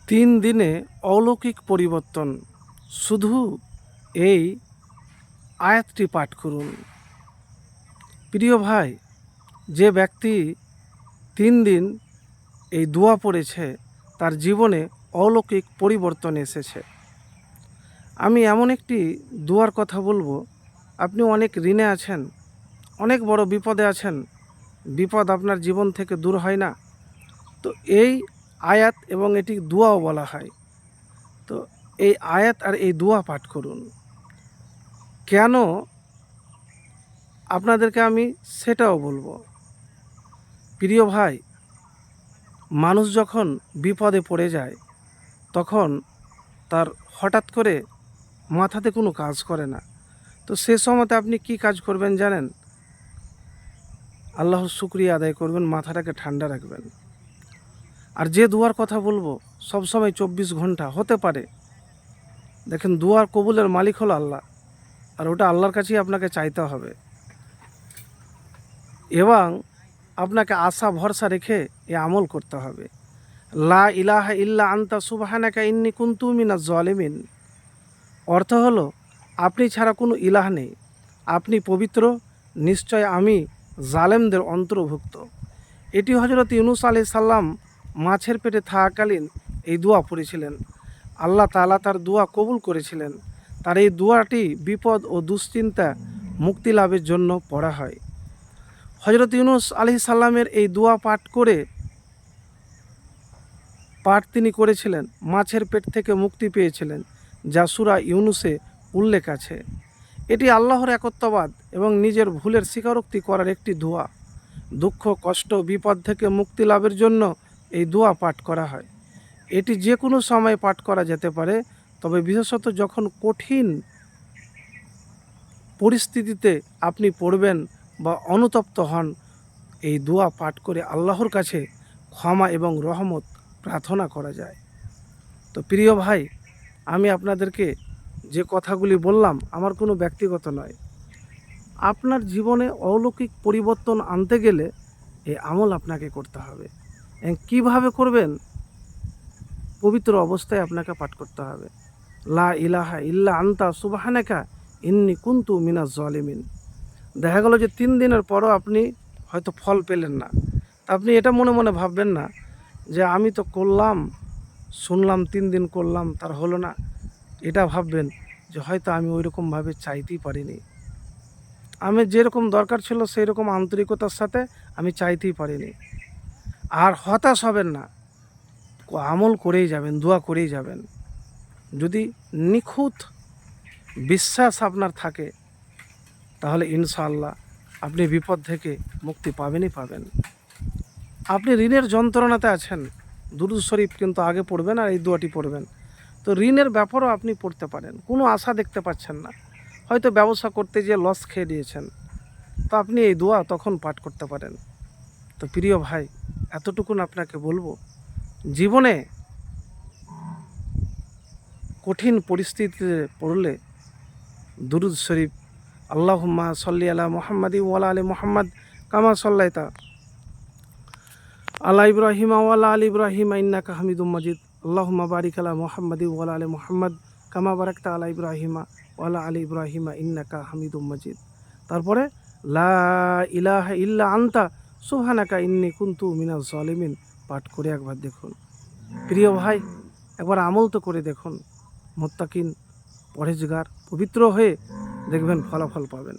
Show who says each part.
Speaker 1: 3 দিনে অলৌকিক পরিবর্তন। শুধু এই আয়াতটি পাঠ করুন। প্রিয় ভাই, যে ব্যক্তি 3 দিন এই দোয়া পড়েছে তার জীবনে অলৌকিক পরিবর্তন এসেছে। আমি এমন একটি দোয়ার কথা বলবো, আপনি অনেক ঋণে আছেন, অনেক বড় বিপদে আছেন, বিপদ আপনার জীবন থেকে দূর হয় না, তো এই আয়াত এবং এটি দোয়াও বলা হয়। তো এই আয়াত আর এই দোয়া পাঠ করুন। কেন আপনাদেরকে আমি সেটাও বলবো। প্রিয় ভাই, মানুষ যখন বিপদে পড়ে যায় তখন তার হঠাৎ করে মাথাতে কোনো কাজ করে না। তো সে সময়তে আপনি কি কাজ করবেন জানেন? আল্লাহর শুকরিয়া আদায় করবেন, মাথাটাকে ঠান্ডা রাখবেন। আর যে দুয়ার কথা বলবো সবসময় 24 ঘন্টা হতে পারে। দেখেন, দুয়ার কবুলের মালিক হলো আল্লাহ, আর ওটা আল্লাহর কাছেই আপনাকে চাইতে হবে এবং আপনাকে আশা ভরসা রেখে এ আমল করতে হবে। লা ইলাহা ইল্লা আনতা সুবহানাকা ইন্নী কুনতু মিনাজ জালিমিন। অর্থ হলো, আপনি ছাড়া কোনো ইলাহ নেই, আপনি পবিত্র, নিশ্চয় আমি জালেমদের অন্তর্ভুক্ত। এটি হযরত ইউনূস আলাইহিস সালাম মাছের পেটে থাকাকালীন এই দোয়া পড়েছিলেন। আল্লাহ তাআলা তার দোয়া কবুল করেছিলেন। তার এই দোয়াটি বিপদ ও দুশ্চিন্তা মুক্তি লাভের জন্য পড়া হয়। হযরত ইউনূস আলাইহিস সালামের এই দোয়া পাঠ তিনি করেছিলেন, মাছের পেট থেকে মুক্তি পেয়েছিলেন, যা সূরা ইউনূসে উল্লেখ আছে। এটি আল্লাহর একত্ববাদ এবং নিজের ভুলের স্বীকারোক্তি করার একটি দোয়া। দুঃখ, কষ্ট, বিপদ থেকে মুক্তি লাভের জন্য এই দোয়া পাঠ করা হয়। এটি যে কোনো সময় পাঠ করা যেতে পারে, তবে বিশেষত যখন কঠিন পরিস্থিতিতে আপনি পড়বেন বা অনুতপ্ত হন, এই দোয়া পাঠ করে আল্লাহর কাছে ক্ষমা এবং রহমত প্রার্থনা করা যায়। তো প্রিয় ভাই, আমি আপনাদেরকে যে কথাগুলি বললাম আমার কোনো ব্যক্তিগত নয়। আপনার জীবনে অলৌকিক পরিবর্তন আনতে গেলে এই আমল আপনাকে করতে হবে। কিভাবে করবেন? পবিত্র অবস্থায় আপনাকে পাঠ করতে হবে। লা ইলাহা ইল্লা আনতা সুবহানাকা ইন্নী কুনতু মিনাজ জালিমিন। দেখা গেল যে 3 দিনের পরও আপনি হয়তো ফল পেলেন না। আপনি এটা মনে মনে ভাববেন না যে আমি তো করলাম, শুনলাম 3 দিন করলাম তার হলো না। এটা ভাববেন যে হয়তো আমি ওইরকমভাবে চাইতেই পারিনি, আমি যেরকম দরকার ছিল সেই রকম আন্তরিকতার সাথে আমি চাইতেই পারিনি। আর হতাশ হবেন না, আমল করেই যাবেন, দোয়া করেই যাবেন। যদি নিখুঁত বিশ্বাস আপনার থাকে তাহলে ইনশাআল্লাহ আপনি বিপদ থেকে মুক্তি পাবেনই পাবেন। আপনি ঋণের যন্ত্রণাতে আছেন, দুরূদ শরীফ কিন্তু আগে পড়বেন আর এই দোয়াটি পড়বেন। তো ঋণের ব্যাপারেও আপনি পড়তে পারেন, কোনো আশা দেখতে পাচ্ছেন না, হয়তো ব্যবসা করতে গিয়ে লস খেয়ে দিয়েছেন, তো আপনি এই দোয়া তখন পাঠ করতে পারেন। তো প্রিয় ভাই, এতটুকুন আপনাকে বলবো, জীবনে কঠিন পরিস্থিতিতে পড়লে দুরূদ শরীফ, আল্লাহুম্মা সাল্লি আলা মুহাম্মাদি ওয়ালা আলি মুহাম্মাদ কামা সাল্লাইতা আলা ইব্রাহিমা ওয়ালা আলি ইব্রাহিমা ইন্নাকা হামিদুম মাজিদ, আল্লাহুম্মা বারিক আলা মুহাম্মাদি ওয়ালা আলি মুহাম্মাদ কামা বারাকতা আলা ইব্রাহিমা ওয়ালা আলি ইব্রাহিমা ইন্নাকা হামিদুম মাজিদ। তারপরে লা ইলাহা ইল্লা আনতা সুবহানাকা ইন্নী কুনতু মিনাজ জালিমিন পাঠ করে একবার দেখুন। প্রিয় ভাই, একবার আমল তো করে দেখুন। মুত্তাকিন, পরহেজগার, পবিত্র হয়ে দেখবেন ফলাফল পাবেন।